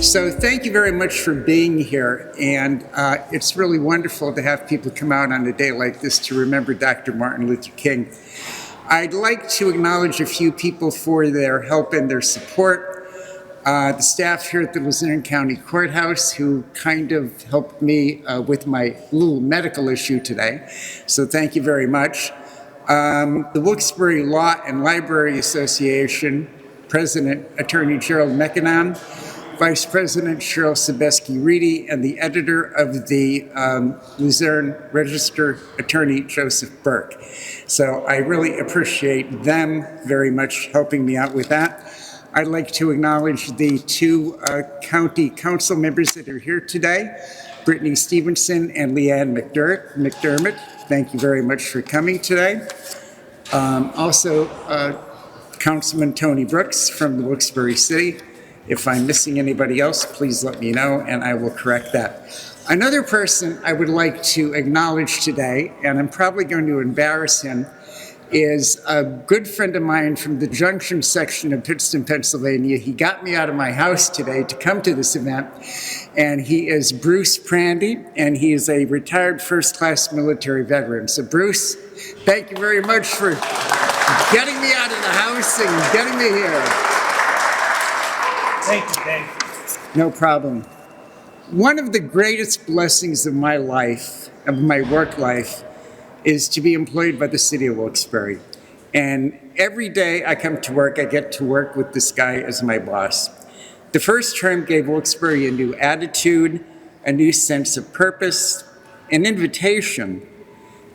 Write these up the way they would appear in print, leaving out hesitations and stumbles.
So thank you very much for being here, and it's really wonderful to have people come out on a day like this to remember Dr. Martin Luther King. I'd like to acknowledge a few people for their help and their support. The staff here at the Luzerne County Courthouse, who kind of helped me with my little medical issue today, so thank you very much. The Wilkes-Barre Law and Library Association, President Attorney Gerald McKinnon, Vice President Cheryl Sebeski-Reedy, and the editor of the Luzerne Register, Attorney Joseph Burke. So I really appreciate them very much helping me out with that. I'd like to acknowledge the two county council members that are here today, Brittany Stevenson and Leanne McDermott. Thank you very much for coming today. Also, Councilman Tony Brooks from the Wilkes-Barre City. If I'm missing anybody else, please let me know and I will correct that. Another person I would like to acknowledge today, and I'm probably going to embarrass him, is a good friend of mine from the Junction section of Pittston, Pennsylvania. He got me out of my house today to come to this event, and he is Bruce Prandy, and he is a retired first-class military veteran. So Bruce, thank you very much for getting me out of the house and getting me here. Thank you, Dave. No problem. One of the greatest blessings of my life, of my work life, is to be employed by the city of Wilkes-Barre. And every day I come to work, I get to work with this guy as my boss. The first term gave Wilkes-Barre a new attitude, a new sense of purpose, an invitation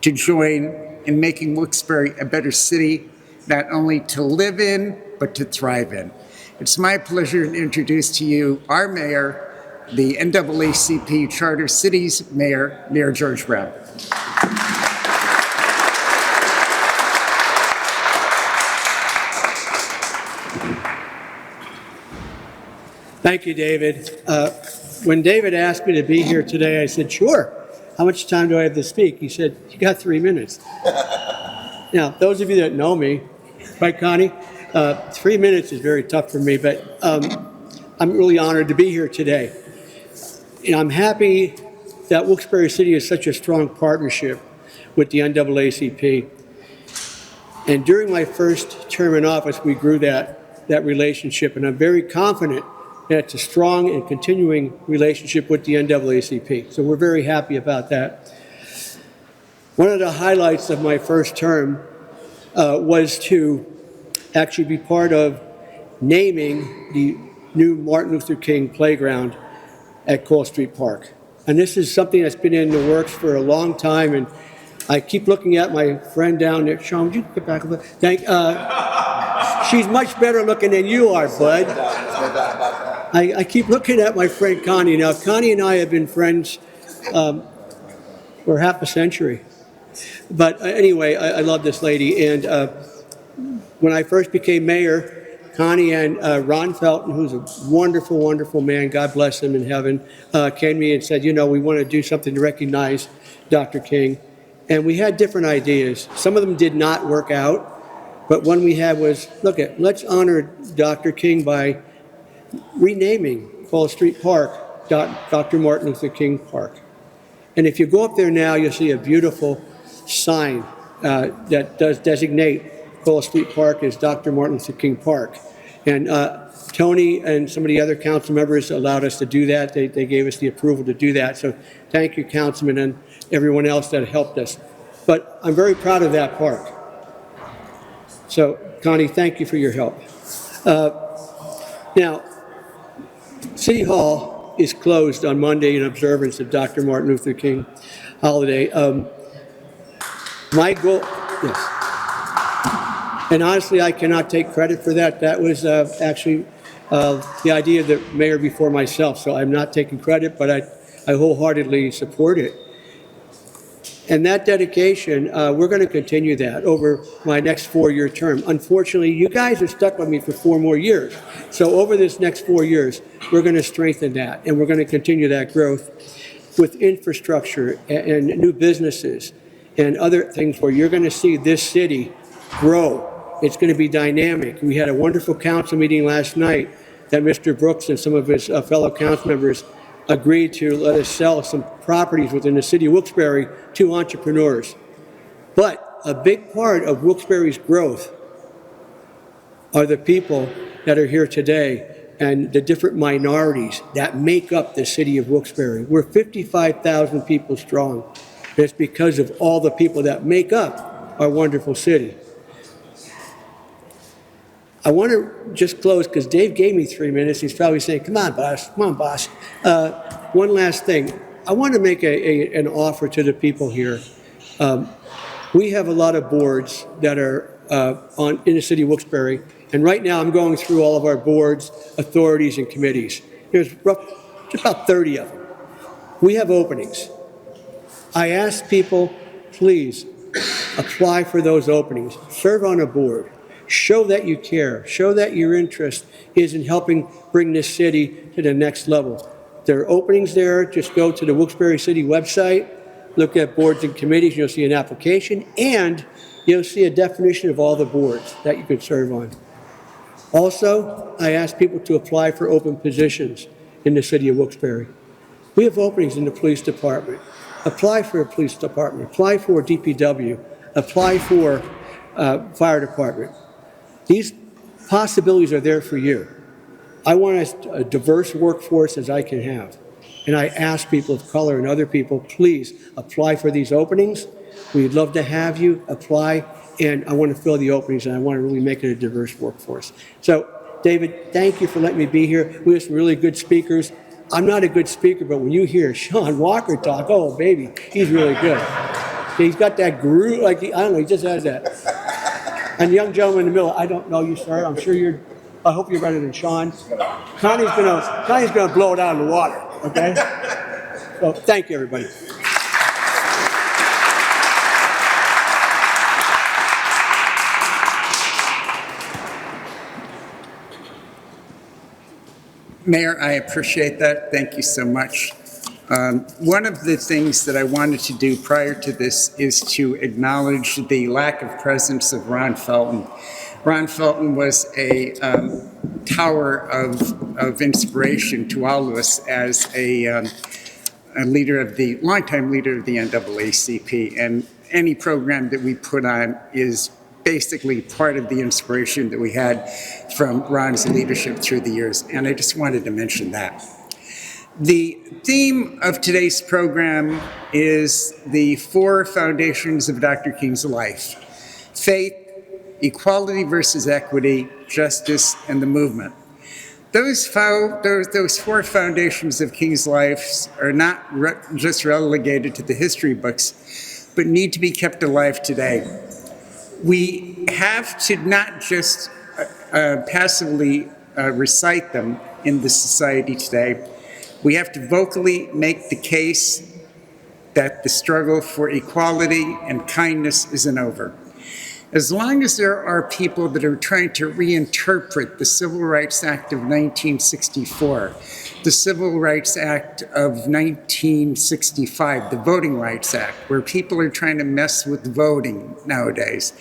to join in making Wilkes-Barre a better city, not only to live in, but to thrive in. It's my pleasure to introduce to you our mayor, the NAACP Charter Cities Mayor, Mayor George Brown. Thank you, David. When David asked me to be here today, I said, sure. How much time do I have to speak? He said, you got 3 minutes. Now, those of you that know me, right, Connie? 3 minutes is very tough for me, but I'm really honored to be here today. And I'm happy that Wilkes-Barre City is such a strong partnership with the NAACP. And during my first term in office, we grew that relationship, and I'm very confident that it's a strong and continuing relationship with the NAACP. So we're very happy about that. One of the highlights of my first term was to actually be part of naming the new Martin Luther King playground at Cole Street Park. And this is something that's been in the works for a long time, and I keep looking at my friend down there. Shawn, would you get back a little? She's much better looking than you are, bud. I keep looking at my friend Connie. Now, Connie and I have been friends for half a century. But anyway, I love this lady. And when I first became mayor, Connie and Ron Felton, who's a wonderful, wonderful man, God bless him in heaven, came to me and said, you know, we want to do something to recognize Dr. King. And we had different ideas. Some of them did not work out, but one we had was, let's honor Dr. King by renaming Cole Street Park Dr. Martin Luther King Park. And if you go up there now, you'll see a beautiful sign that does designate Cole Street Park as Dr. Martin Luther King Park. And Tony and some of the other council members allowed us to do that. They gave us the approval to do that. So thank you, Councilman, and everyone else that helped us. But I'm very proud of that park. So, Connie, thank you for your help. Now, City Hall is closed on Monday in observance of Dr. Martin Luther King holiday. My goal, yes. And honestly, I cannot take credit for that. That was actually the idea of the mayor before myself. So I'm not taking credit, but I wholeheartedly support it. And that dedication, we're going to continue that over my next 4-year term. Unfortunately, you guys are stuck with me for 4 more years. So over this next 4 years, we're going to strengthen that, and we're going to continue that growth with infrastructure and new businesses and other things where you're going to see this city grow. It's going to be dynamic. We had a wonderful council meeting last night that Mr. Brooks and some of his fellow council members agreed to let us sell some properties within the city of Wilkes-Barre to entrepreneurs. But a big part of Wilkes-Barre's growth are the people that are here today and the different minorities that make up the city of Wilkes-Barre. We're 55,000 people strong. And it's because of all the people that make up our wonderful city. I want to just close because Dave gave me 3 minutes. He's probably saying, come on, boss. One last thing. I want to make an offer to the people here. We have a lot of boards that are in the city of Wilkes-Barre. And right now I'm going through all of our boards, authorities, and committees. There's just about 30 of them. We have openings. I ask people, please apply for those openings. Serve on a board. Show that you care. Show that your interest is in helping bring this city to the next level. There are openings there. Just go to the Wilkes-Barre City website, look at boards and committees. You'll see an application, and you'll see a definition of all the boards that you could serve on. Also, I ask people to apply for open positions in the city of Wilkes-Barre. We have openings in the police department. Apply for a police department. Apply for DPW. Apply for fire department. These possibilities are there for you. I want a diverse workforce as I can have. And I ask people of color and other people, please apply for these openings. We'd love to have you apply. And I want to fill the openings, and I want to really make it a diverse workforce. So, David, thank you for letting me be here. We have some really good speakers. I'm not a good speaker, but when you hear Shawn Walker talk, oh, baby, he's really good. He's got that groove, like, I don't know, he just has that. And the young gentleman in the middle, I don't know you, sir. I'm sure I hope you're better than Shawn. Connie's gonna blow it out of the water, okay? So, thank you, everybody. Mayor, I appreciate that. Thank you so much. One of the things that I wanted to do prior to this is to acknowledge the lack of presence of Ron Felton. Ron Felton was a tower of inspiration to all of us as a longtime leader of the NAACP. And any program that we put on is basically part of the inspiration that we had from Ron's leadership through the years, and I just wanted to mention that. The theme of today's program is the 4 foundations of Dr. King's life: faith, equality versus equity, justice, and the movement. Those 4 foundations of King's life are not just relegated to the history books, but need to be kept alive today. We have to not just passively recite them in the society today. We have to vocally make the case that the struggle for equality and kindness isn't over. As long as there are people that are trying to reinterpret the Civil Rights Act of 1964, the Civil Rights Act of 1965, the Voting Rights Act, where people are trying to mess with voting nowadays,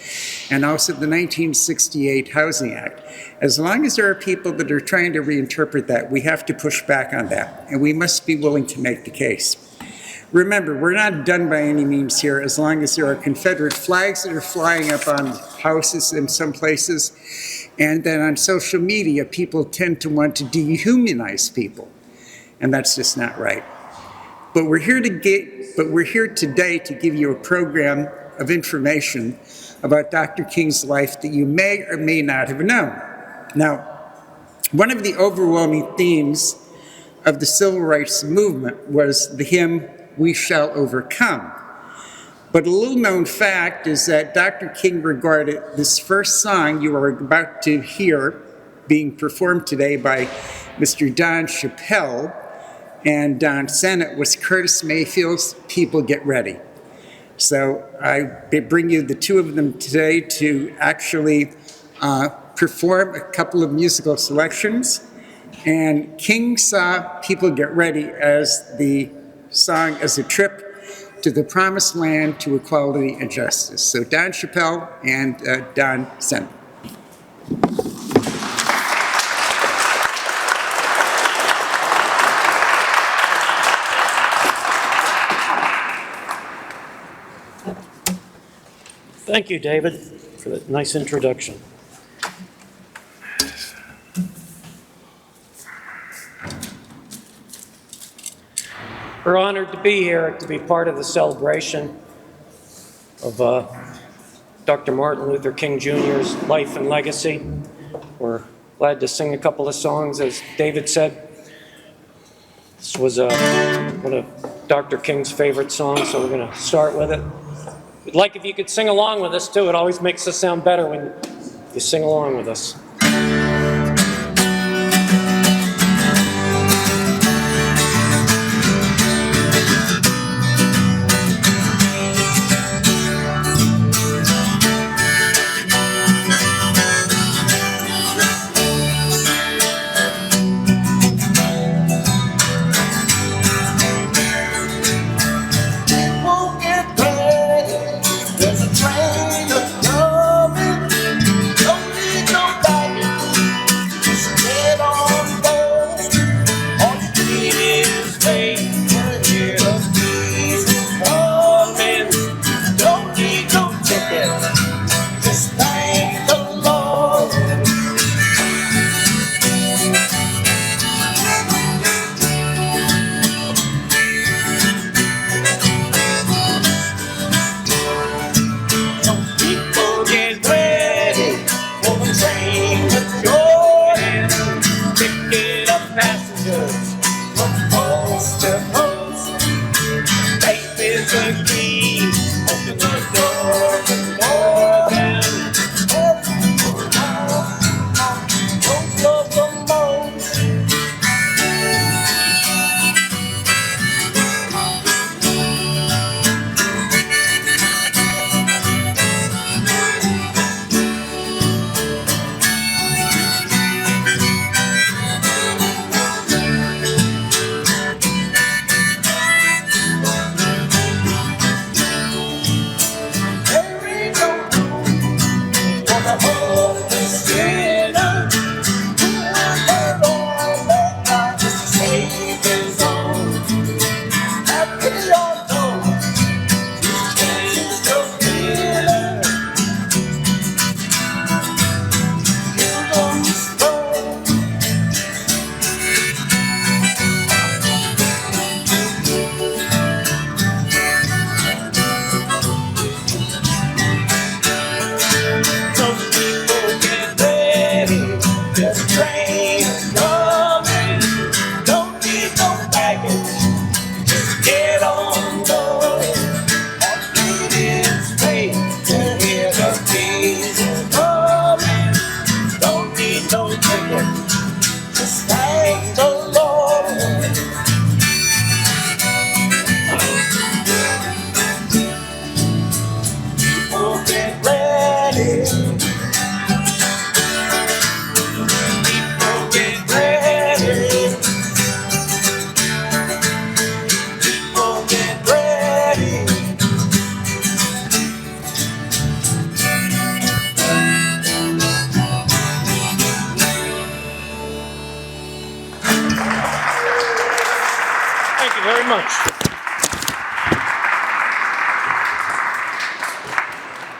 and also the 1968 Housing Act. As long as there are people that are trying to reinterpret that, we have to push back on that, and we must be willing to make the case. Remember, we're not done by any means here as long as there are Confederate flags that are flying up on houses in some places. And then on social media, people tend to want to dehumanize people. And that's just not right. But we're here today to give you a program of information about Dr. King's life that you may or may not have known. Now, one of the overwhelming themes of the civil rights movement was the hymn, "We Shall Overcome." But a little known fact is that Dr. King regarded this first song you are about to hear being performed today by Mr. Don Shappelle and Don Sennett was Curtis Mayfield's "People Get Ready." So I bring you the 2 of them today to actually perform a couple of musical selections. And King saw "People Get Ready" as the song as a trip to the promised land to equality and justice. So Don Shappelle and Don Sennett. Thank you, David, for that nice introduction. We're honored to be here, to be part of the celebration of Dr. Martin Luther King Jr.'s life and legacy. We're glad to sing a couple of songs, as David said. This was one of Dr. King's favorite songs, so we're going to start with it. We'd like if you could sing along with us, too. It always makes us sound better when you sing along with us.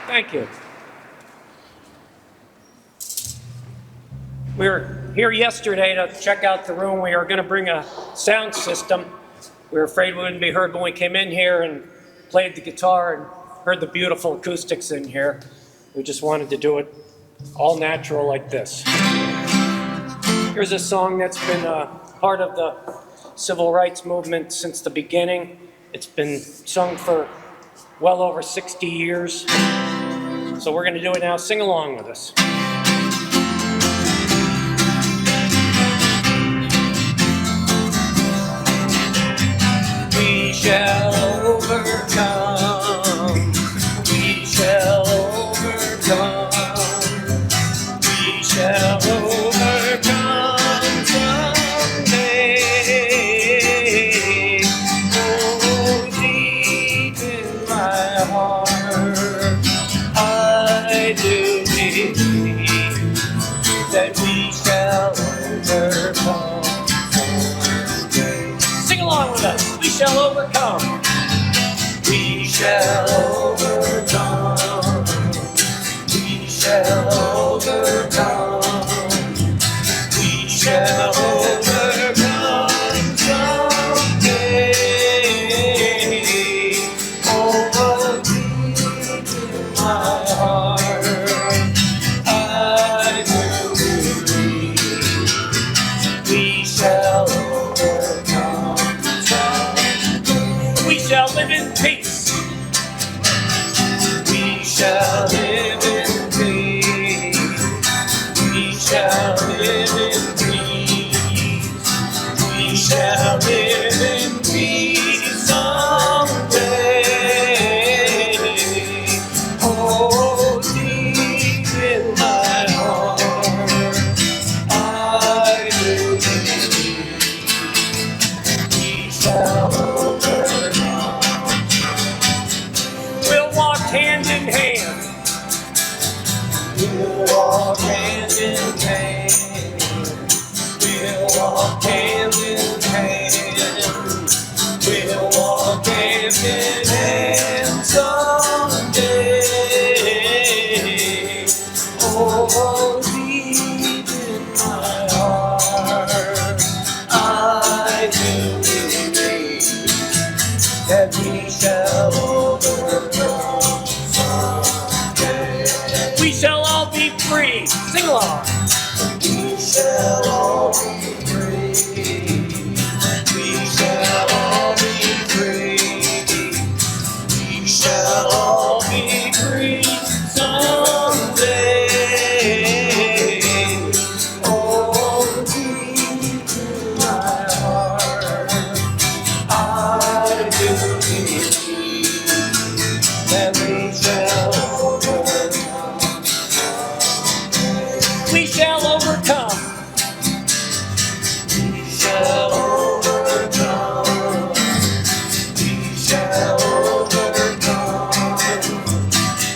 Thank you. We were here yesterday to check out the room. We were going to bring a sound system. We were afraid we wouldn't be heard when we came in here and played the guitar and heard the beautiful acoustics in here. We just wanted to do it all natural like this. Here's a song that's been part of the civil rights movement since the beginning. It's been sung for well over 60 years. So we're going to do it now. Sing along with us. We shall overcome. We shall overcome. We shall overcome someday. Oh, deep in my heart, I do believe that we shall overcome someday. Sing along with us. We shall overcome. We shall overcome. we shall live in peace someday. Oh, deep in my heart, I do believe we shall overcome. We'll walk hand in hand. We'll walk hand in hand. We'll walk hand in hand. We'll walk hand in hand someday. Oh, deep in my heart, I do believe that we shall overcome someday. We shall all be free. Sing along. We shall all be free. We shall all be free. We shall all be free someday. Oh, deep in my heart, I do believe that we shall overcome. We shall overcome. We shall overcome. We shall overcome.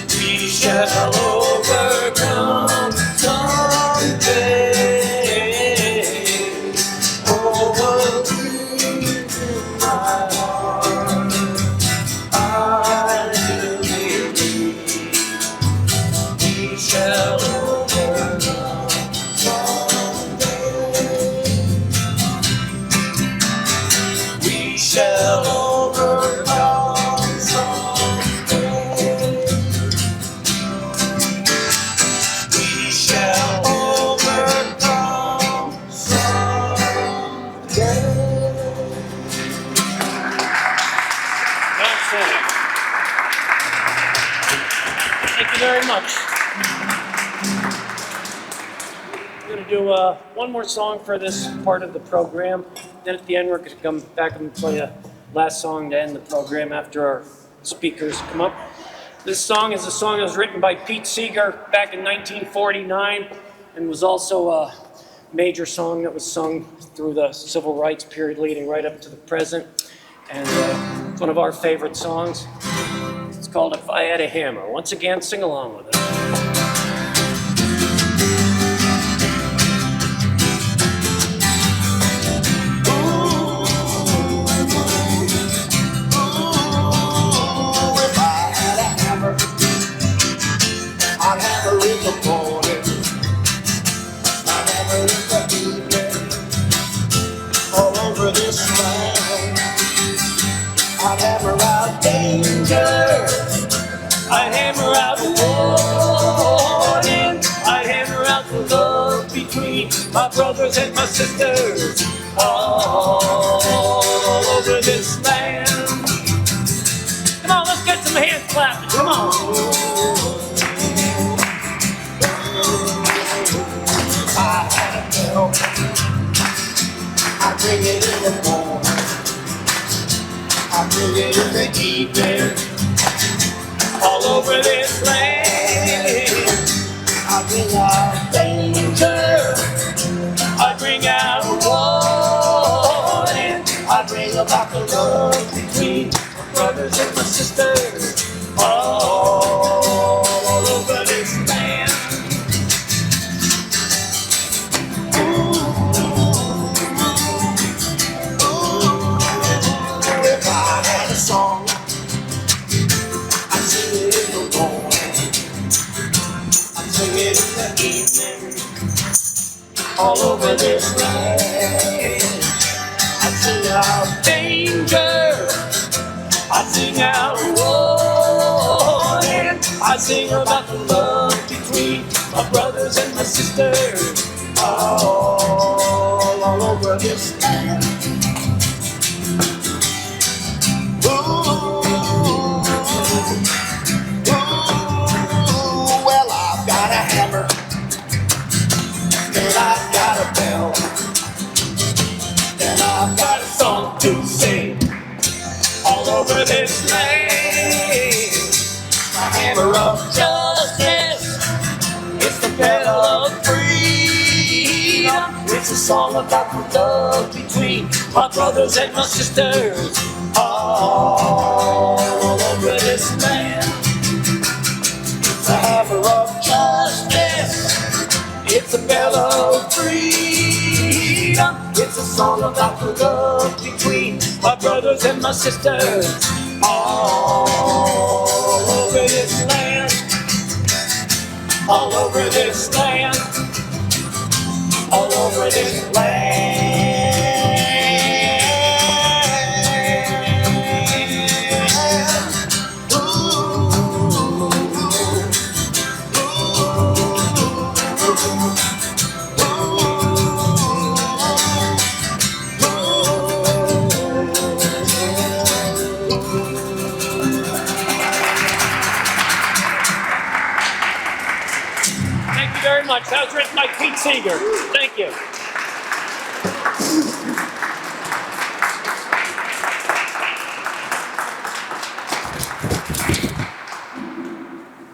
We shall overcome someday. Oh, deep in my heart, I do believe we shall overcome someday. We shall overcome someday. We shall overcome someday. That's it. Thank you very much. We're going to do one more song for this part of the program. Then at the end, we're going to come back and play a last song to end the program after our speakers come up. This song is a song that was written by Pete Seeger back in 1949 and was also a major song that was sung through the civil rights period leading right up to the present. And it's one of our favorite songs. It's called If I Had a Hammer. Once again, sing along with us. I'd hammer in the morning, I'd hammer in the evening, all over this land. I'd hammer out danger, I'd hammer out warning, I'd hammer out the love between my brothers and my sisters, all over this land. Come on, let's get some hands clapping, come on. I had a bell, I bring it in the morning, I bring it in the evening, all over this land. I bring out danger, I bring out warning, I bring about the love between my brothers and my sisters, all over this land. If I had a song, I'd sing it in the morning, I'd sing it in the evening, all over this land. I'd sing out danger, I'd sing out warning, I'd sing about the love between my brothers and my sisters, all over this land. Well, I've got a hammer, and I've got a bell, and I've to sing all over this land. The hammer of justice, it's the bell of freedom. It's a song about the love between my brothers and my sisters all over this land. It's the hammer of justice, it's a bell of freedom. It's a song about the love between my brothers and my sisters all over this land, all over this land, all over this land. Very much. That was written by Pete Seeger. Thank you.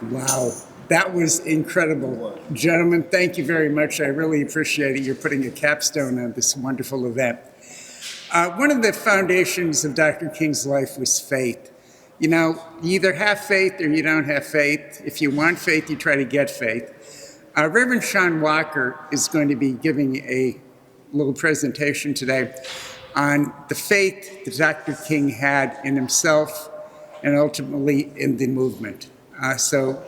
Wow, that was incredible. Gentlemen, thank you very much. I really appreciate it. You're putting a capstone on this wonderful event. One of the foundations of Dr. King's life was faith. You know, you either have faith or you don't have faith. If you want faith, you try to get faith. Reverend Shawn Walker is going to be giving a little presentation today on the faith that Dr. King had in himself and ultimately in the movement. So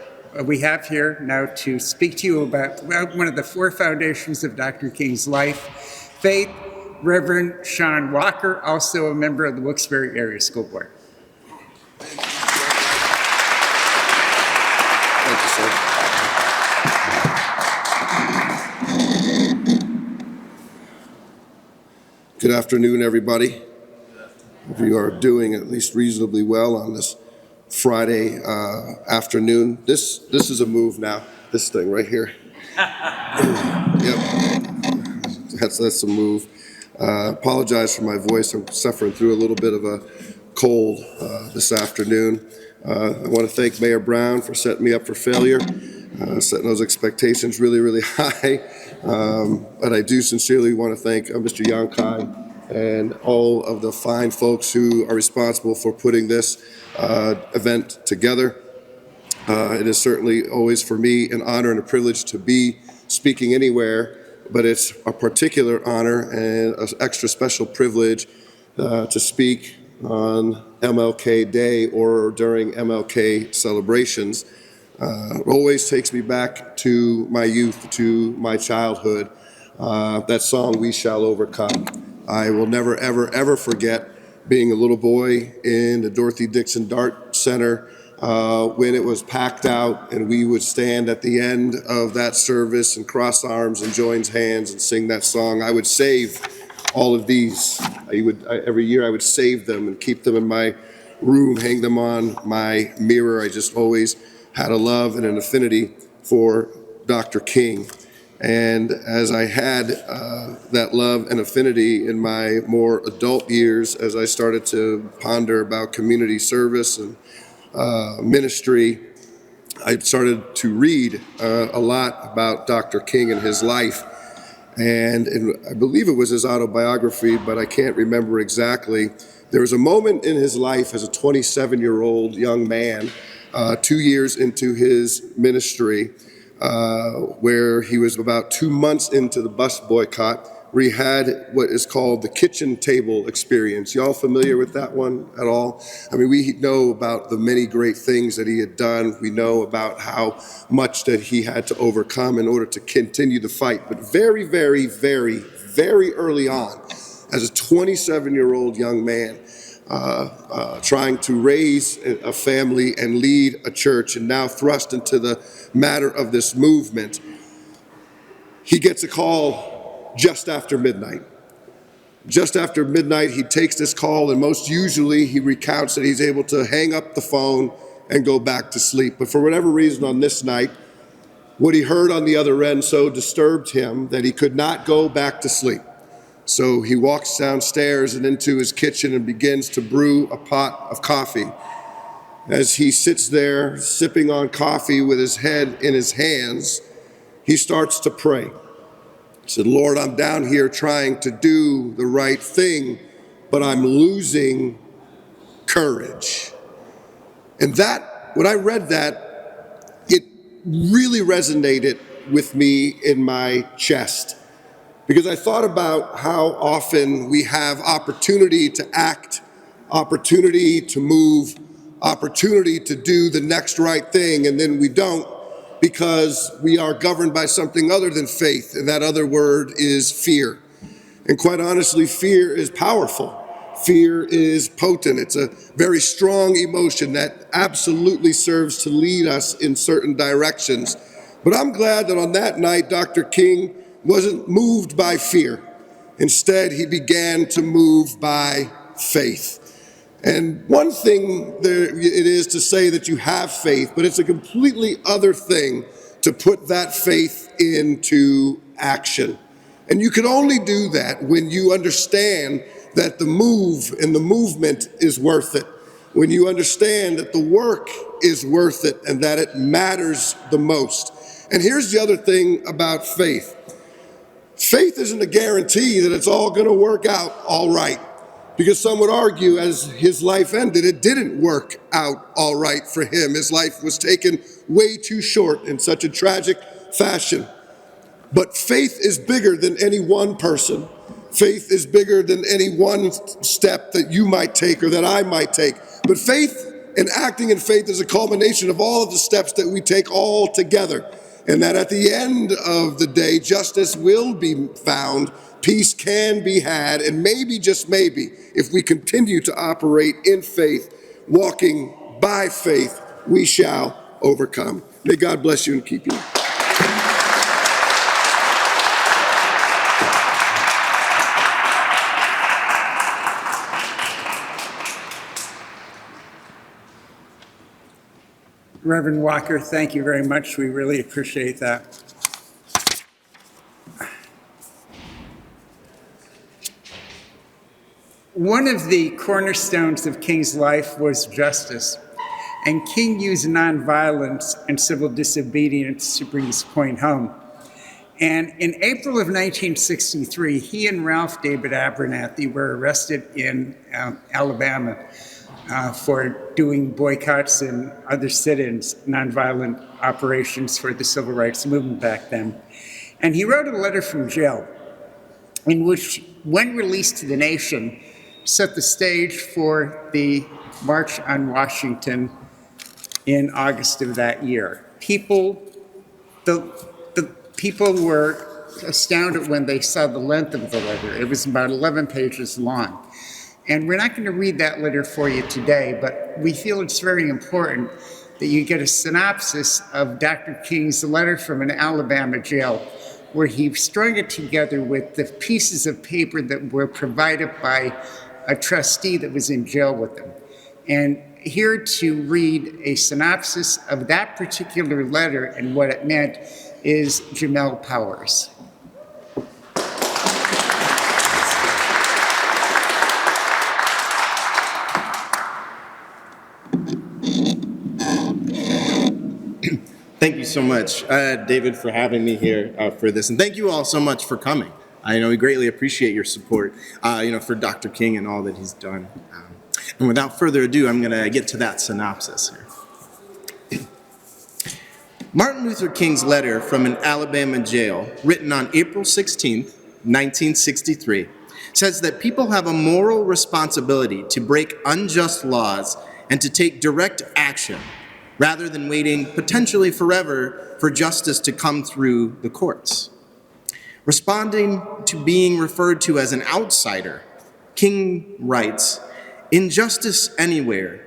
we have here now to speak to you about one of the four foundations of Dr. King's life, faith, Reverend Shawn Walker, also a member of the Wilkes-Barre Area School Board. Thank you, sir. Good afternoon, everybody. Hope you are doing at least reasonably well on this Friday afternoon. This is a move now. This thing right here. Yep, that's a move. Apologize for my voice. I'm suffering through a little bit of a cold this afternoon. I want to thank Mayor Brown for setting me up for failure, setting those expectations really, really high. But I do sincerely want to thank Mr. Yankai and all of the fine folks who are responsible for putting this event together. It is certainly always for me an honor and a privilege to be speaking anywhere, but it's a particular honor and an extra special privilege to speak on MLK Day or during MLK celebrations. It always takes me back to my youth, to my childhood. That song, "We Shall Overcome." I will never, ever, ever forget being a little boy in the Dorothy Dickson Darte Centre when it was packed out and we would stand at the end of that service and cross arms and join hands and sing that song. I would save all of these. Every year I would save them and keep them in my room, hang them on my mirror. I just always had a love and an affinity for Dr. King. And as I had that love and affinity in my more adult years, as I started to ponder about community service and ministry, I started to read a lot about Dr. King and his life. And I believe it was his autobiography, but I can't remember exactly. There was a moment in his life as a 27-year-old young man, 2 years into his ministry, where he was about 2 months into the bus boycott, where he had what is called the kitchen table experience. Y'all familiar with that one at all? I mean, we know about the many great things that he had done. We know about how much that he had to overcome in order to continue the fight. But very, very, very, very early on, as a 27-year-old young man, trying to raise a family and lead a church, and now thrust into the matter of this movement, he gets a call just after midnight. Just after midnight, he takes this call, and most usually he recounts that he's able to hang up the phone and go back to sleep. But for whatever reason on this night, what he heard on the other end so disturbed him that he could not go back to sleep. So he walks downstairs and into his kitchen and begins to brew a pot of coffee. As he sits there sipping on coffee with his head in his hands, he starts to pray. He said, Lord, I'm down here trying to do the right thing, but I'm losing courage. And that, when I read that, it really resonated with me in my chest. Because I thought about how often we have opportunity to act, opportunity to move, opportunity to do the next right thing, and then we don't because we are governed by something other than faith, and that other word is fear. And quite honestly, fear is powerful. Fear is potent. It's a very strong emotion that absolutely serves to lead us in certain directions. But I'm glad that on that night, Dr. King wasn't moved by fear. Instead, he began to move by faith. And one thing it is to say that you have faith, but it's a completely other thing to put that faith into action. And you can only do that when you understand that the move and the movement is worth it. When you understand that the work is worth it and that it matters the most. And here's the other thing about faith. Faith isn't a guarantee that it's all going to work out all right. Because some would argue as his life ended, it didn't work out all right for him. His life was taken way too short in such a tragic fashion. But faith is bigger than any one person. Faith is bigger than any one step that you might take or that I might take. But faith and acting in faith is a culmination of all of the steps that we take all together. And that at the end of the day, justice will be found, peace can be had, and maybe, just maybe, if we continue to operate in faith, walking by faith, we shall overcome. May God bless you and keep you. Reverend Walker, thank you very much. We really appreciate that. One of the cornerstones of King's life was justice, and King used nonviolence and civil disobedience to bring his point home. And in April of 1963, he and Ralph David Abernathy were arrested in Alabama for doing boycotts and other sit-ins, nonviolent operations for the civil rights movement back then. And he wrote a letter from jail in which, when released to the nation, set the stage for the March on Washington in August of that year. The people were astounded when they saw the length of the letter. It was about 11 pages long. And we're not going to read that letter for you today, but we feel it's very important that you get a synopsis of Dr. King's letter from an Alabama jail, where he strung it together with the pieces of paper that were provided by a trustee that was in jail with him. And here to read a synopsis of that particular letter and what it meant is Jahmeel Powers. Thank you so much, David, for having me here for this. And thank you all so much for coming. I know we greatly appreciate your support, for Dr. King and all that he's done. And without further ado, I'm going to get to that synopsis here. Martin Luther King's letter from an Alabama jail, written on April 16, 1963, says that people have a moral responsibility to break unjust laws and to take direct action, rather than waiting potentially forever for justice to come through the courts. Responding to being referred to as an outsider, King writes, "Injustice anywhere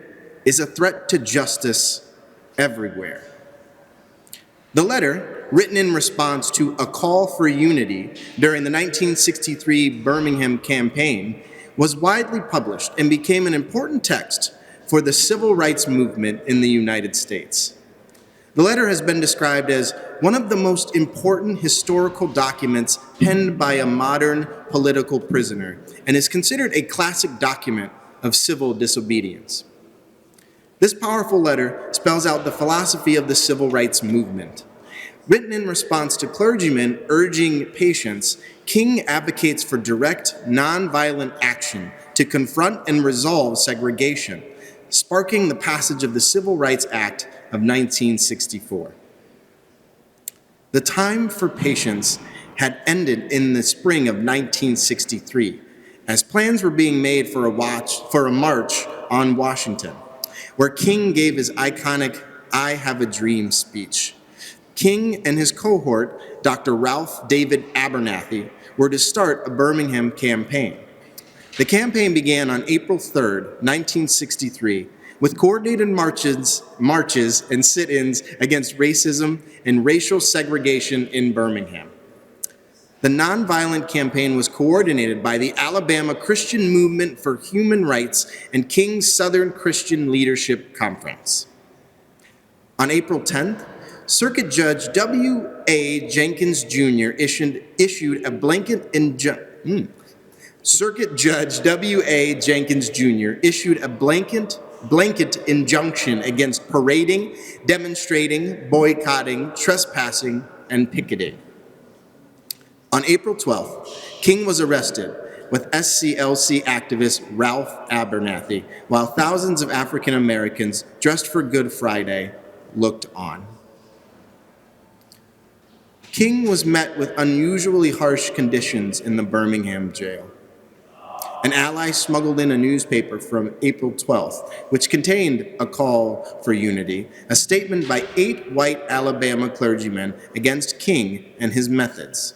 is a threat to justice everywhere." The letter, written in response to a call for unity during the 1963 Birmingham campaign, was widely published and became an important text for the civil rights movement in the United States. The letter has been described as one of the most important historical documents penned by a modern political prisoner and is considered a classic document of civil disobedience. This powerful letter spells out the philosophy of the civil rights movement. Written in response to clergymen urging patience, King advocates for direct, nonviolent action to confront and resolve segregation, sparking the passage of the Civil Rights Act of 1964. The time for patience had ended in the spring of 1963, as plans were being made for a march on Washington, where King gave his iconic "I Have a Dream" speech. King and his cohort, Dr. Ralph David Abernathy, were to start a Birmingham campaign. The campaign began on April 3rd, 1963, with coordinated marches and sit-ins against racism and racial segregation in Birmingham. The nonviolent campaign was coordinated by the Alabama Christian Movement for Human Rights and King's Southern Christian Leadership Conference. On April 10th, Circuit Judge W.A. Jenkins Jr. issued a blanket injunction against parading, demonstrating, boycotting, trespassing, and picketing. On April 12th, King was arrested with SCLC activist Ralph Abernathy, while thousands of African Americans dressed for Good Friday looked on. King was met with unusually harsh conditions in the Birmingham jail. An ally smuggled in a newspaper from April 12th, which contained a call for unity, a statement by 8 white Alabama clergymen against King and his methods.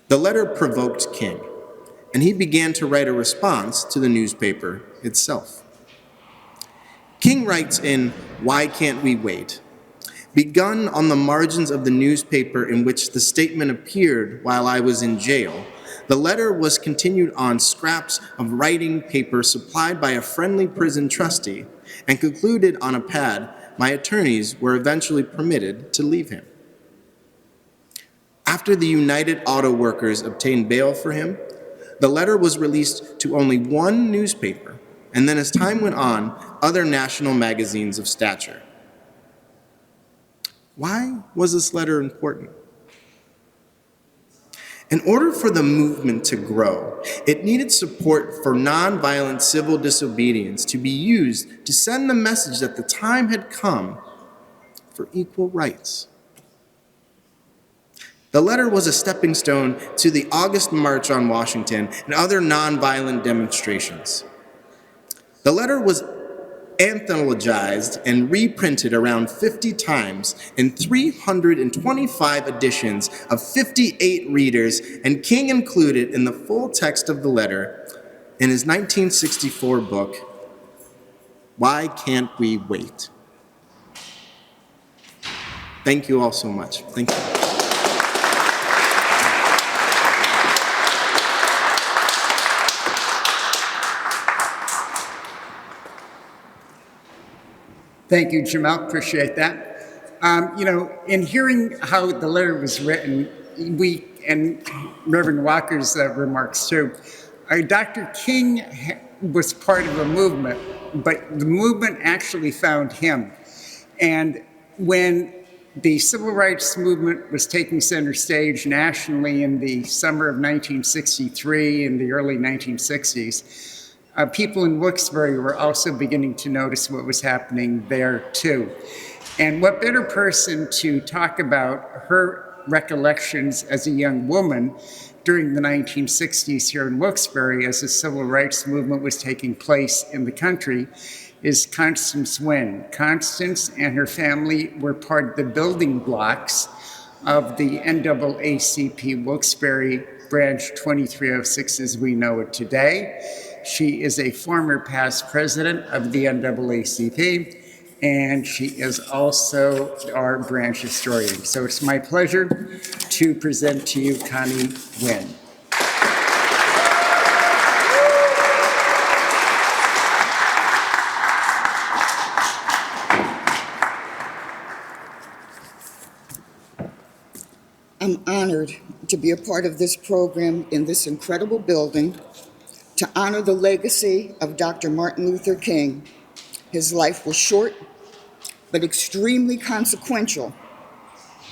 The letter provoked King, and he began to write a response to the newspaper itself. King writes in "Why Can't We Wait?" Begun on the margins of the newspaper in which the statement appeared while I was in jail, the letter was continued on scraps of writing paper supplied by a friendly prison trustee and concluded on a pad my attorneys were eventually permitted to leave him. After the United Auto Workers obtained bail for him, the letter was released to only one newspaper, and then as time went on, other national magazines of stature. Why was this letter important? In order for the movement to grow, it needed support for nonviolent civil disobedience to be used to send the message that the time had come for equal rights. The letter was a stepping stone to the August March on Washington and other nonviolent demonstrations. The letter was anthologized and reprinted around 50 times in 325 editions of 58 readers, and King included in the full text of the letter in his 1964 book, Why Can't We Wait? Thank you all so much. Thank you. Thank you, Jahmeel. Appreciate that. In hearing how the letter was written, and Reverend Walker's remarks too, Dr. King was part of a movement, but the movement actually found him. And when the civil rights movement was taking center stage nationally in the summer of 1963 and the early 1960s, people in Wilkes-Barre were also beginning to notice what was happening there too. And what better person to talk about her recollections as a young woman during the 1960s here in Wilkes-Barre as the civil rights movement was taking place in the country is Constance Wynn. Constance and her family were part of the building blocks of the NAACP Wilkes-Barre Branch 2306 as we know it today. She is a former past president of the NAACP, and she is also our branch historian. So it's my pleasure to present to you Connie Wynn. to be a part of this program in this incredible building to honor the legacy of Dr. Martin Luther King. His life was short, but extremely consequential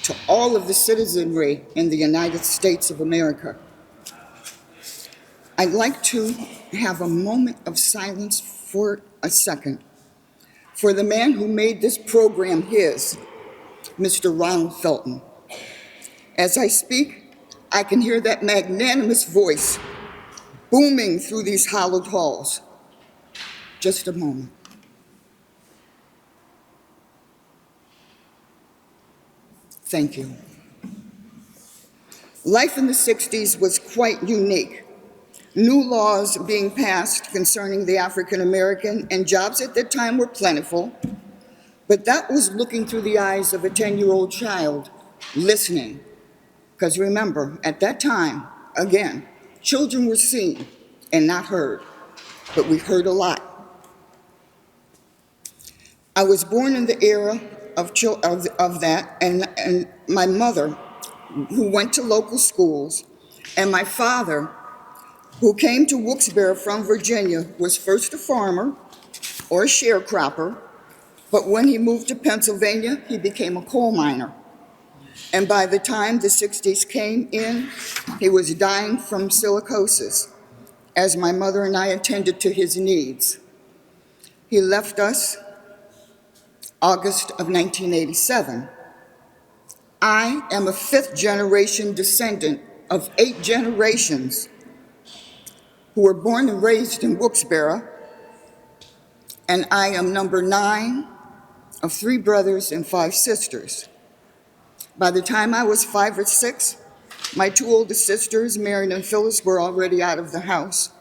to all of the citizenry in the United States of America. I'd like to have a moment of silence for a second for the man who made this program his, Mr. Ronald Felton. As I speak, I can hear that magnanimous voice booming through these hallowed halls. Just a moment. Thank you. Life in the 60s was quite unique. New laws being passed concerning the African American, and jobs at that time were plentiful, but that was looking through the eyes of a 10-year-old child listening. Because remember, at that time, again, children were seen and not heard, but we heard a lot. I was born in the era of that, and my mother, who went to local schools, and my father, who came to Wilkes-Barre from Virginia, was first a farmer or a sharecropper, but when he moved to Pennsylvania, he became a coal miner. And by the time the 60s came in, he was dying from silicosis, as my mother and I attended to his needs. He left us August of 1987. I am a 5th-generation descendant of 8 generations who were born and raised in Wilkes-Barre, and I am number 9 of 3 brothers and 5 sisters. By the time I was 5 or 6, my 2 oldest sisters, Marin and Phyllis, were already out of the house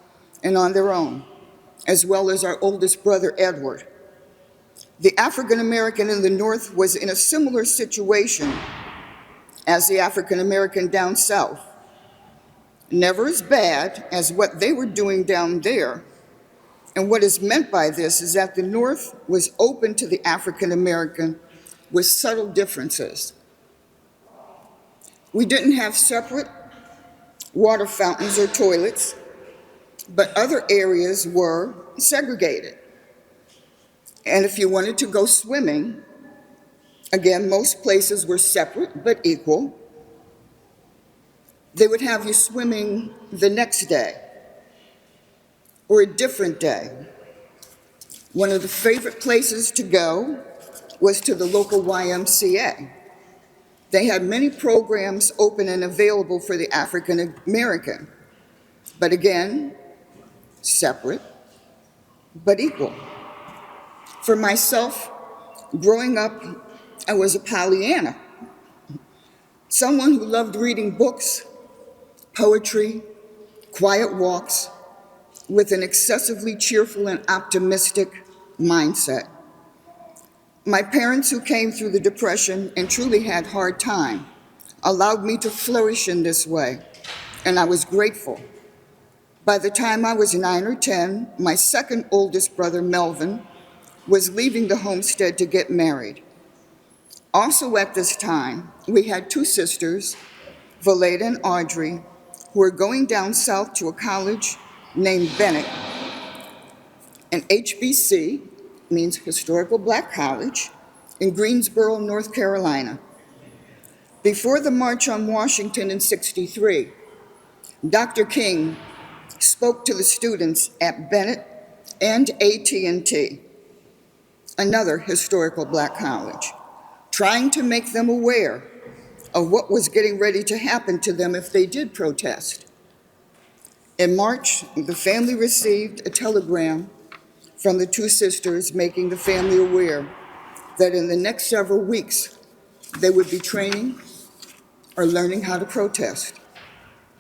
and on their own, as well as our oldest brother, Edward. The African American in the North was in a similar situation as the African American down South. Never as bad as what they were doing down there. And what is meant by this is that the North was open to the African American with subtle differences. We didn't have separate water fountains or toilets, but other areas were segregated. And if you wanted to go swimming, again, most places were separate but equal. They would have you swimming the next day or a different day. One of the favorite places to go was to the local YMCA. They had many programs open and available for the African American, but again, separate but equal. For myself, growing up, I was a Pollyanna, someone who loved reading books, poetry, quiet walks, with an excessively cheerful and optimistic mindset. My parents, who came through the Depression and truly had a hard time, allowed me to flourish in this way, and I was grateful. By the time I was 9 or 10, my second oldest brother, Melvin, was leaving the homestead to get married. Also at this time, we had 2 sisters, Valeda and Audrey, who were going down south to a college named Bennett. And HBC means Historical Black College in Greensboro, North Carolina. Before the March on Washington in '63, Dr. King spoke to the students at Bennett and AT&T, another historical black college, trying to make them aware of what was getting ready to happen to them if they did protest. In March, the family received a telegram from the 2 sisters making the family aware that in the next several weeks, they would be training or learning how to protest.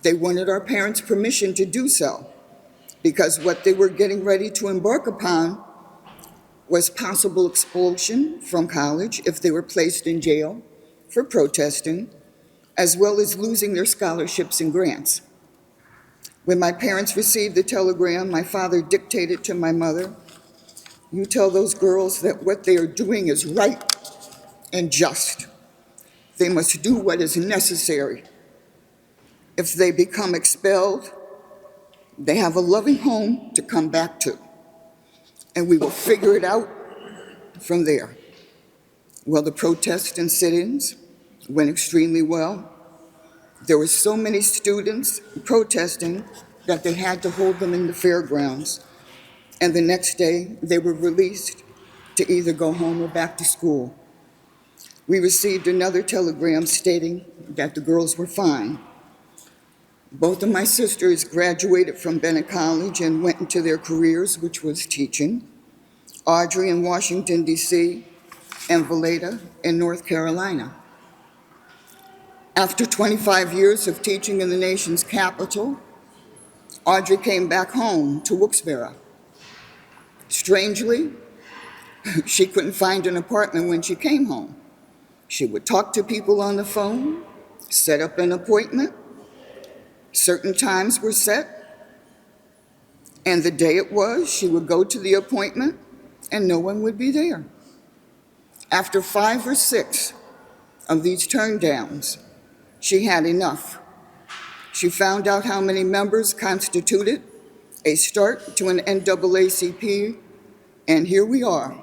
They wanted our parents' permission to do so because what they were getting ready to embark upon was possible expulsion from college if they were placed in jail for protesting, as well as losing their scholarships and grants. When my parents received the telegram, my father dictated to my mother, "You tell those girls that what they are doing is right and just. They must do what is necessary." If they become expelled, they have a loving home to come back to, and we will figure it out from there. Well, the protests and sit-ins went extremely well. There were so many students protesting that they had to hold them in the fairgrounds, and the next day they were released to either go home or back to school. We received another telegram stating that the girls were fine. Both of my sisters graduated from Bennett College and went into their careers, which was teaching. Audrey in Washington, D.C., and Valeda in North Carolina. After 25 years of teaching in the nation's capital, Audrey came back home to Wilkes-Barre. Strangely, she couldn't find an apartment when she came home. She would talk to people on the phone, set up an appointment. Certain times were set, and the day it was, she would go to the appointment and no one would be there. After 5 or 6 of these turndowns, she had enough. She found out how many members constituted a start to an NAACP, and here we are,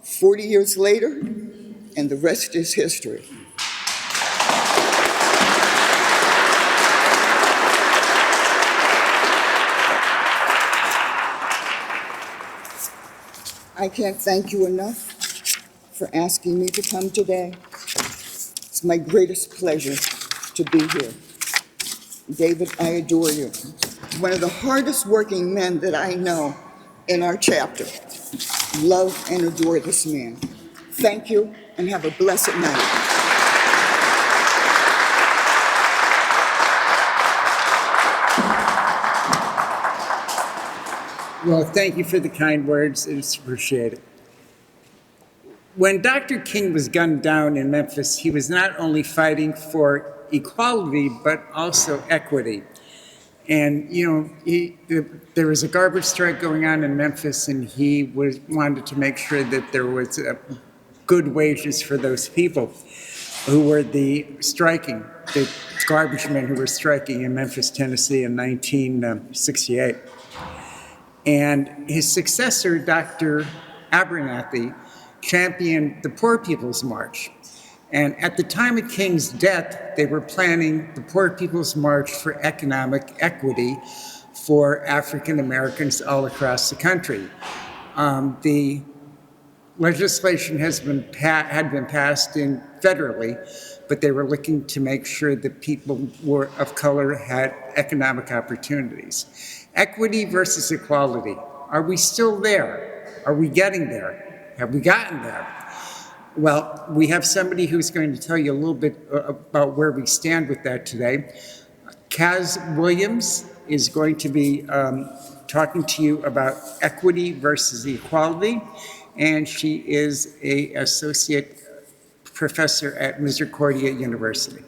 40 years later, and the rest is history. I can't thank you enough for asking me to come today. It's my greatest pleasure to be here. David, I adore you. One of the hardest working men that I know in our chapter. Love and adore this man. Thank you and have a blessed night. Well, thank you for the kind words. It's appreciated. When Dr. King was gunned down in Memphis, he was not only fighting for equality, but also equity. And, there was a garbage strike going on in Memphis, and he wanted to make sure that there was good wages for those people who were the garbage men who were striking in Memphis, Tennessee in 1968. And his successor, Dr. Abernathy, championed the Poor People's March. And at the time of King's death, they were planning the Poor People's March for economic equity for African Americans all across the country. The legislation had been passed federally, but they were looking to make sure that people of color had economic opportunities. Equity versus equality. Are we still there? Are we getting there? Have we gotten there? Well, we have somebody who's going to tell you a little bit about where we stand with that today. Kas Williams is going to be talking to you about equity versus equality, and she is an associate professor at Misericordia University.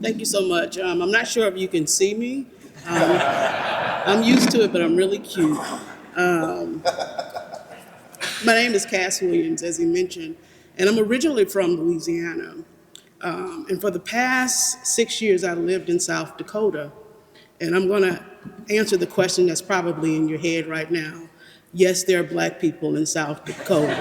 Thank you so much. I'm not sure if you can see me. I'm used to it, but I'm really cute. My name is Kas Williams, as he mentioned, and I'm originally from Louisiana. And for the past 6 years, I lived in South Dakota. And I'm going to answer the question that's probably in your head right now. Yes, there are Black people in South Dakota.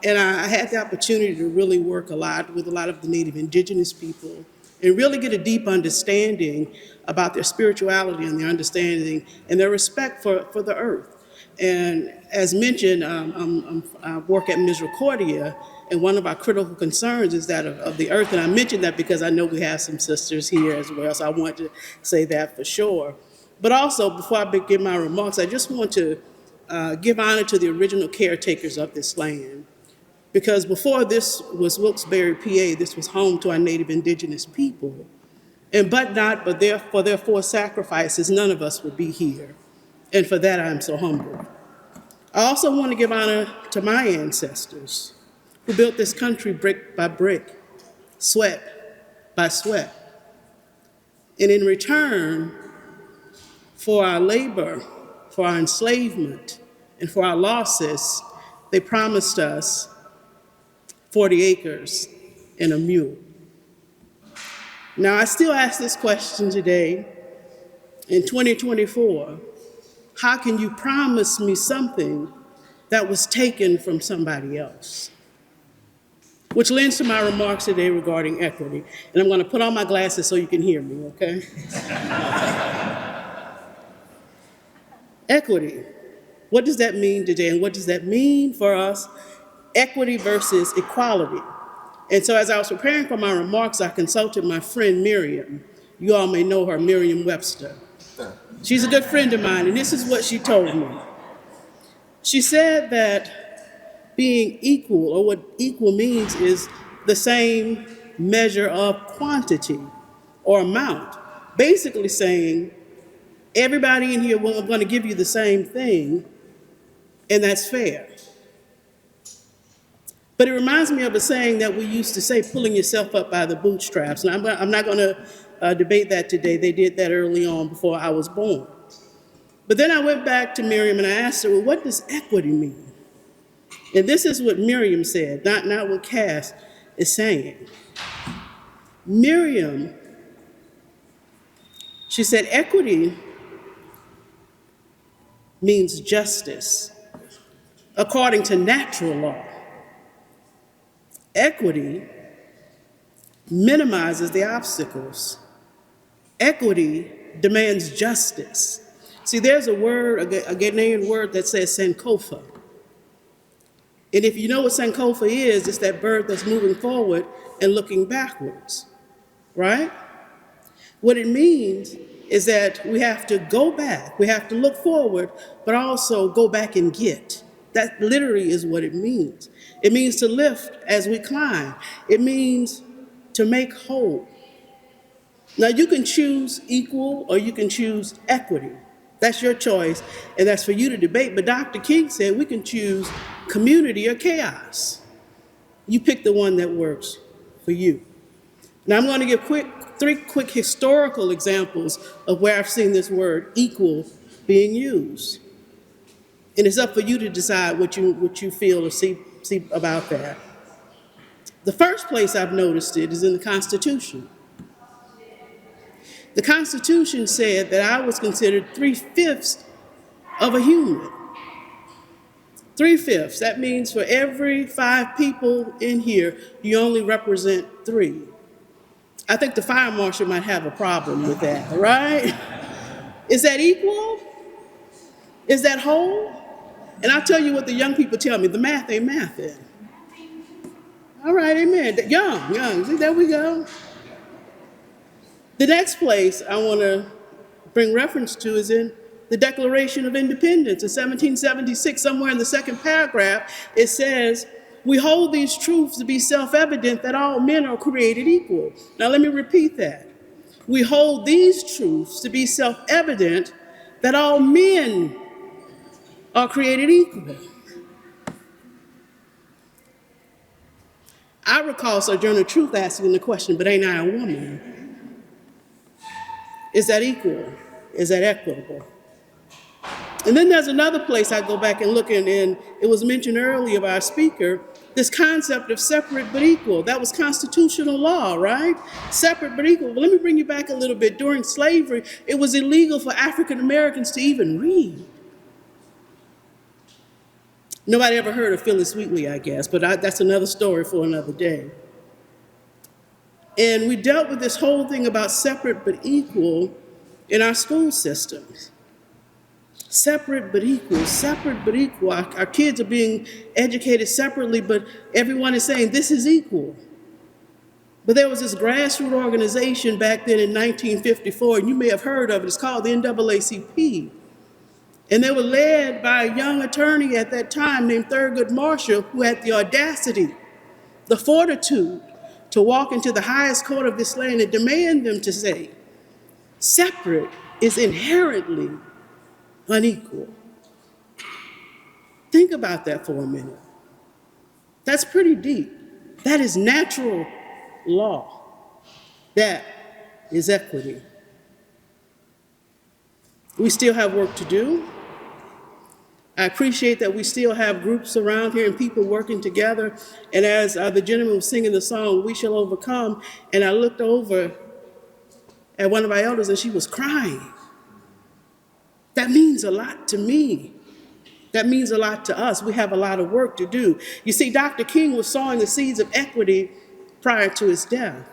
And I had the opportunity to really work a lot with a lot of the Native Indigenous people and really get a deep understanding about their spirituality and their understanding and their respect for the earth. And as mentioned, I work at Misericordia, and one of our critical concerns is that of the earth. And I mentioned that because I know we have some sisters here as well, so I want to say that for sure. But also, before I begin my remarks, I just want to give honor to the original caretakers of this land. Because before this was Wilkes-Barre, PA, this was home to our Native Indigenous people. And for their forced sacrifices, none of us would be here. And for that, I am so humbled. I also want to give honor to my ancestors who built this country brick by brick, sweat by sweat. And in return for our labor, for our enslavement, and for our losses, they promised us 40 acres and a mule. Now, I still ask this question today, in 2024, how can you promise me something that was taken from somebody else? Which lends to my remarks today regarding equity. And I'm going to put on my glasses so you can hear me, okay? Equity. What does that mean today, and what does that mean for us? Equity versus equality. And so as I was preparing for my remarks, I consulted my friend Miriam. You all may know her, Merriam-Webster. She's a good friend of mine, and this is what she told me. She said that being equal, or what equal means, is the same measure of quantity or amount. Basically saying, everybody in here, well, I'm going to give you the same thing, and that's fair. But it reminds me of a saying that we used to say, pulling yourself up by the bootstraps. And I'm not going to debate that today. They did that early on before I was born. But then I went back to Miriam and I asked her, well, what does equity mean? And this is what Miriam said, not what Kas is saying. Miriam, she said, equity means justice according to natural law. Equity minimizes the obstacles. Equity demands justice. See, there's a word, a Ghanaian word that says Sankofa. And if you know what Sankofa is, it's that bird that's moving forward and looking backwards, right? What it means is that we have to go back, we have to look forward, but also go back and get. That literally is what it means. It means to lift as we climb. It means to make whole. Now, you can choose equal or you can choose equity. That's your choice, and that's for you to debate. But Dr. King said we can choose community or chaos. You pick the one that works for you. Now, I'm going to give three quick historical examples of where I've seen this word equal being used. And it's up for you to decide what you feel or see about that. The first place I've noticed it is in the Constitution. The Constitution said that I was considered 3/5 of a human. 3/5. That means for every 5 people in here, you only represent 3. I think the fire marshal might have a problem with that, right? Is that equal? Is that whole? And I'll tell you what the young people tell me, the math ain't mathing. All right, amen. Young, see, there we go. The next place I want to bring reference to is in the Declaration of Independence in 1776. Somewhere in the second paragraph, it says, we hold these truths to be self-evident that all men are created equal. Now let me repeat that. We hold these truths to be self-evident that all men are created equal. I recall Sojourner Truth asking the question, but ain't I a woman? Is that equal? Is that equitable? And then there's another place I go back and look in, and it was mentioned earlier by our speaker, this concept of separate but equal. That was constitutional law, right? Separate but equal. But let me bring you back a little bit. During slavery, it was illegal for African Americans to even read. Nobody ever heard of Phyllis Wheatley, I guess, but that's another story for another day. And we dealt with this whole thing about separate but equal in our school systems. Separate but equal, separate but equal. Our kids are being educated separately, but everyone is saying this is equal. But there was this grassroots organization back then in 1954, and you may have heard of it. It's called the NAACP. And they were led by a young attorney at that time named Thurgood Marshall, who had the audacity, the fortitude to walk into the highest court of this land and demand them to say, separate is inherently unequal. Think about that for a minute. That's pretty deep. That is natural law. That is equity. We still have work to do. I appreciate that we still have groups around here and people working together. And as the gentleman was singing the song, "We Shall Overcome," and I looked over at one of our elders and she was crying. That means a lot to me. That means a lot to us. We have a lot of work to do. You see, Dr. King was sowing the seeds of equity prior to his death.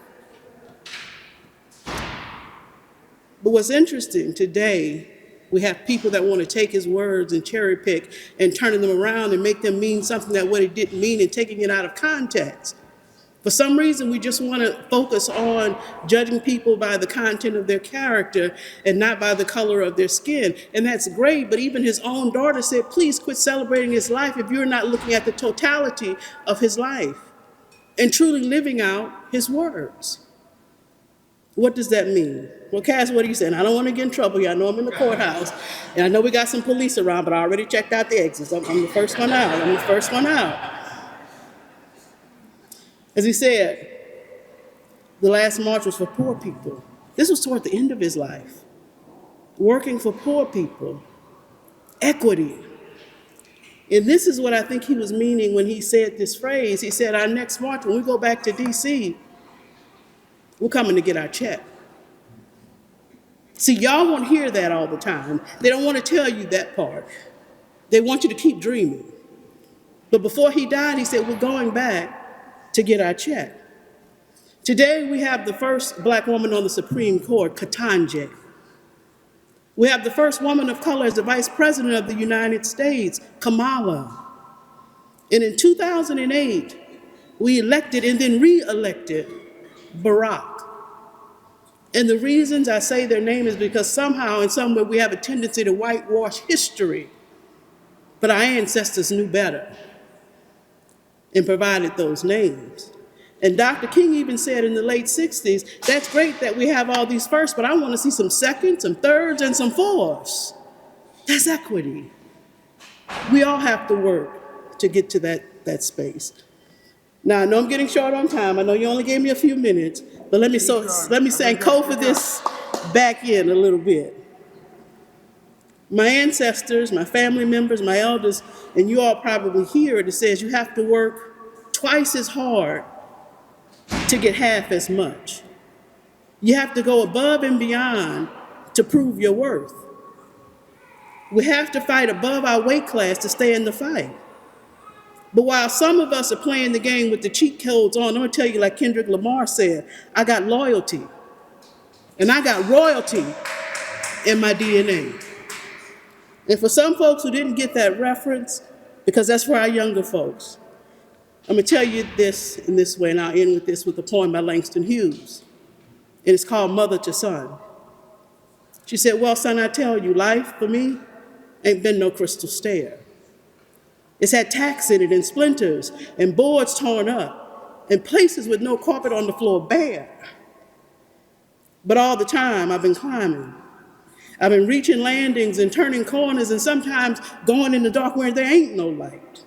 But what's interesting today, we have people that want to take his words and cherry pick and turning them around and make them mean something that what it didn't mean and taking it out of context. For some reason, we just want to focus on judging people by the content of their character and not by the color of their skin. And that's great, but even his own daughter said, please quit celebrating his life if you're not looking at the totality of his life and truly living out his words. What does that mean? Well, Kas, what are you saying? I don't want to get in trouble here. I know I'm in the courthouse, and I know we got some police around, but I already checked out the exits. I'm the first one out. I'm the first one out. As he said, the last march was for poor people. This was toward the end of his life. Working for poor people, equity. And this is what I think he was meaning when he said this phrase. He said, our next march, when we go back to DC, we're coming to get our check. See, y'all won't hear that all the time. They don't want to tell you that part. They want you to keep dreaming. But before he died, he said, we're going back to get our check. Today, we have the first Black woman on the Supreme Court, Ketanji. We have the first woman of color as the Vice President of the United States, Kamala. And in 2008, we elected and then re-elected Barack. And the reasons I say their name is because somehow, in some way, we have a tendency to whitewash history. But our ancestors knew better and provided those names. And Dr. King even said in the late 60s, that's great that we have all these firsts, but I want to see some seconds, some thirds, and some fourths. That's equity. We all have to work to get to that space. Now, I know I'm getting short on time. I know you only gave me a few minutes, but let me for this back in a little bit. My ancestors, my family members, my elders, and you all probably hear it, it says you have to work twice as hard to get half as much. You have to go above and beyond to prove your worth. We have to fight above our weight class to stay in the fight. But while some of us are playing the game with the cheat codes on, I'm gonna tell you like Kendrick Lamar said, I got loyalty and I got royalty in my DNA. And for some folks who didn't get that reference, because that's for our younger folks, I'm gonna tell you this in this way, and I'll end with this with a poem by Langston Hughes. And it's called Mother to Son. She said, well, son, I tell you, life for me ain't been no crystal stair. It's had tacks in it and splinters and boards torn up and places with no carpet on the floor bare. But all the time I've been climbing. I've been reaching landings and turning corners and sometimes going in the dark where there ain't no light.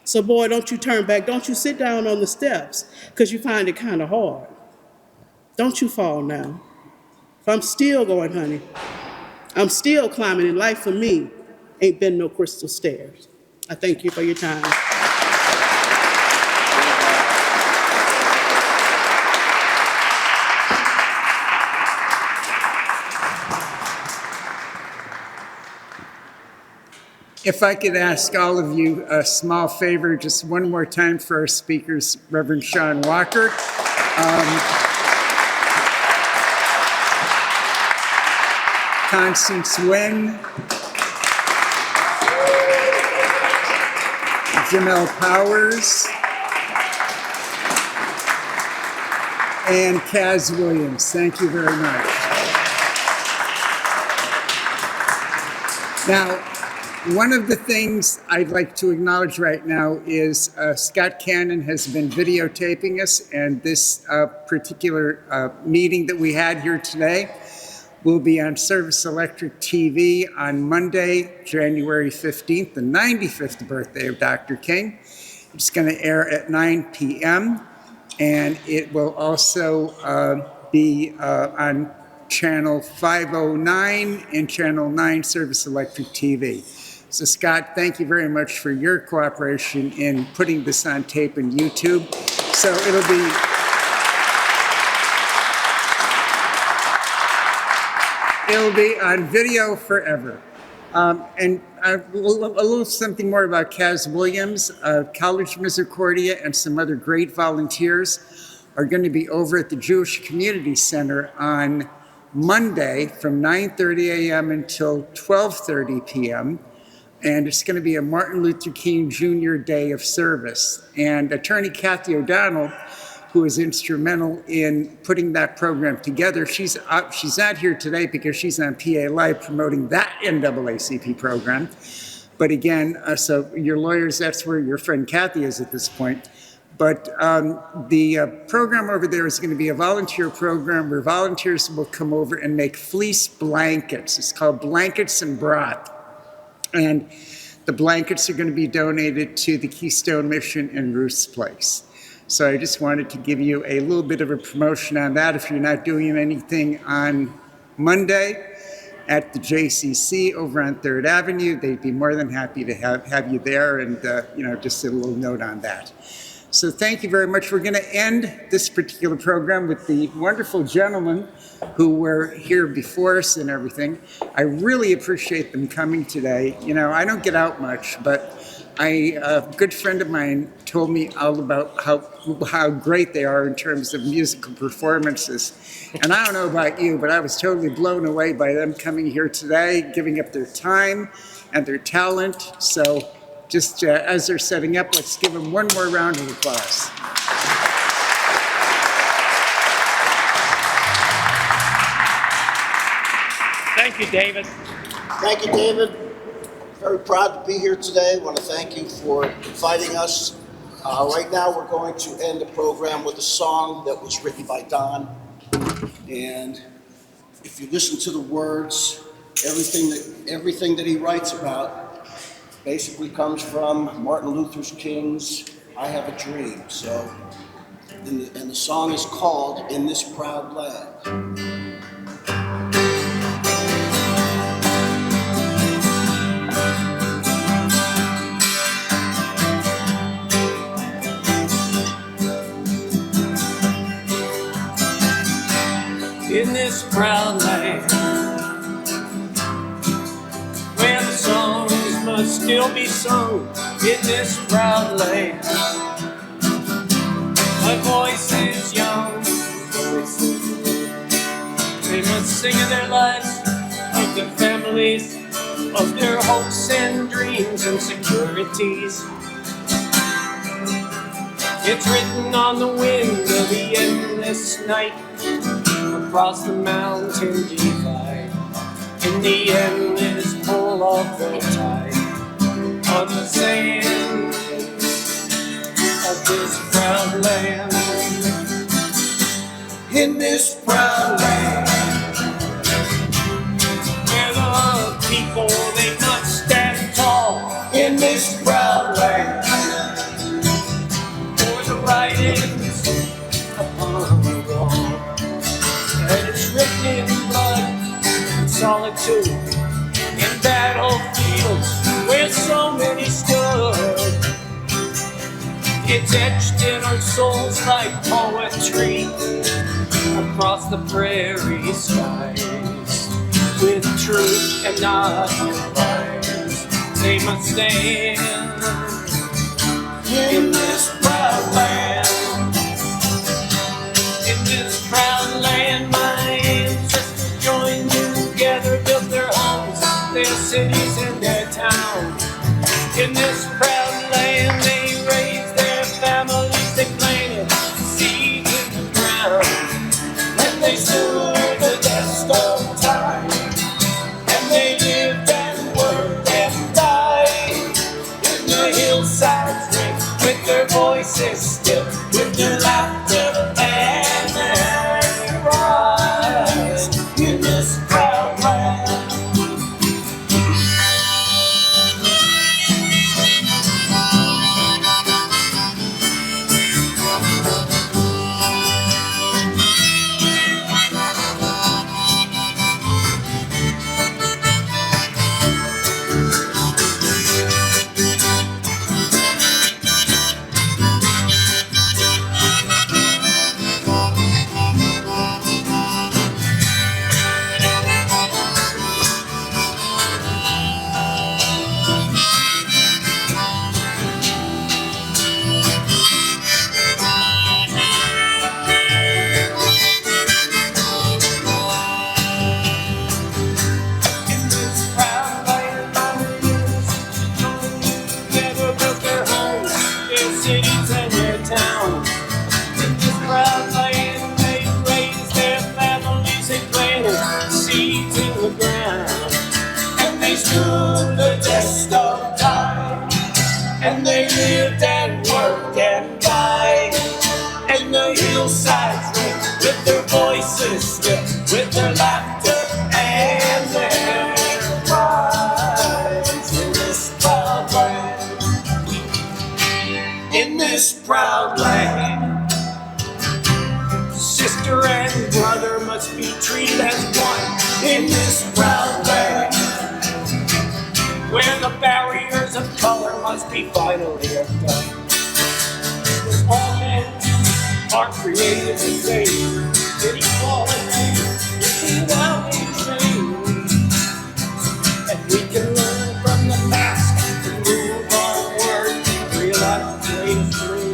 So boy, don't you turn back. Don't you sit down on the steps because you find it kind of hard. Don't you fall now. If I'm still going, honey, I'm still climbing, and life for me ain't been no crystal stairs. I thank you for your time. If I could ask all of you a small favor, just one more time for our speakers, Reverend Shawn Walker. Constance Wynn. Jahmeel Powers. And Kas Williams. Thank you very much. Now, one of the things I'd like to acknowledge right now is Scott Cannon has been videotaping us, and this particular meeting that we had here today will be on Service Electric TV on Monday, January 15th, the 95th birthday of Dr. King. It's going to air at 9 p.m., and it will also be on Channel 509 and Channel 9 Service Electric TV. So Scott, thank you very much for your cooperation in putting this on tape and YouTube. So it'll be on video forever. And a little something more about Kas Williams. College Misericordia and some other great volunteers are going to be over at the Jewish Community Center on Monday from 9:30 a.m. until 12:30 p.m. And it's going to be a Martin Luther King Jr. Day of Service. And Attorney Kathy O'Donnell, who was instrumental in putting that program together, she's not here today because she's on PA Live promoting that NAACP program. But again, so your lawyers, that's where your friend Kathy is at this point. But the program over there is going to be a volunteer program where volunteers will come over and make fleece blankets. It's called Blankets and Broth. And the blankets are going to be donated to the Keystone Mission in Ruth's Place. So I just wanted to give you a little bit of a promotion on that. If you're not doing anything on Monday at the JCC over on 3rd Avenue, they'd be more than happy to have you there, and just a little note on that. So thank you very much. We're going to end this particular program with the wonderful gentlemen who were here before us and everything. I really appreciate them coming today. You know, I don't get out much, but a good friend of mine told me all about how great they are in terms of musical performances. And I don't know about you, but I was totally blown away by them coming here today, giving up their time and their talent. So just as they're setting up, let's give them one more round of applause. Thank you, David. Thank you, David. Very proud to be here today. I want to thank you for inviting us. Right now, we're going to end the program with a song that was written by Don. And if you listen to the words, everything that he writes about basically comes from Martin Luther King's I Have a Dream. So, and the song is called In This Proud Land. In this proud land, where the songs must still be sung. In this proud land, my voice is young. They must sing of their lives, of their families, of their hopes and dreams and securities. It's written on the wind of the endless night, across the mountain divide, in the endless pull of the tide, on the sands of this proud land. In this proud land, where the people, they must stand tall. In this proud land, for the writings upon the wall, and it's written in blood and solitude, in battlefields where so many stood. It's etched in our souls like poetry, across the prairie skies, with truth and not lies. They must stand in this proud land. In this proud land, my ancestors joined together, built their homes, their cities, and their towns. In this proud land, they raised their families, they planted seeds in the ground, and they stood the test of time, and they lived and worked and died in the hillsides ring, with their voices still, with their laughter and their pride. In this proud land. cities and their towns. In this proud land, they raised their families and planted seeds in the ground. And they stood the test of time. And they lived and worked and died. And the hillsides ring with their voices, with their laughter and their pride. In this proud land, in this proud land, sister and brother must be treated as one. In this proud land, where the barriers of color must be finally undone. All men are created the same, in equality, without shame. And we can learn from the past and move onward, realize the greatest dream.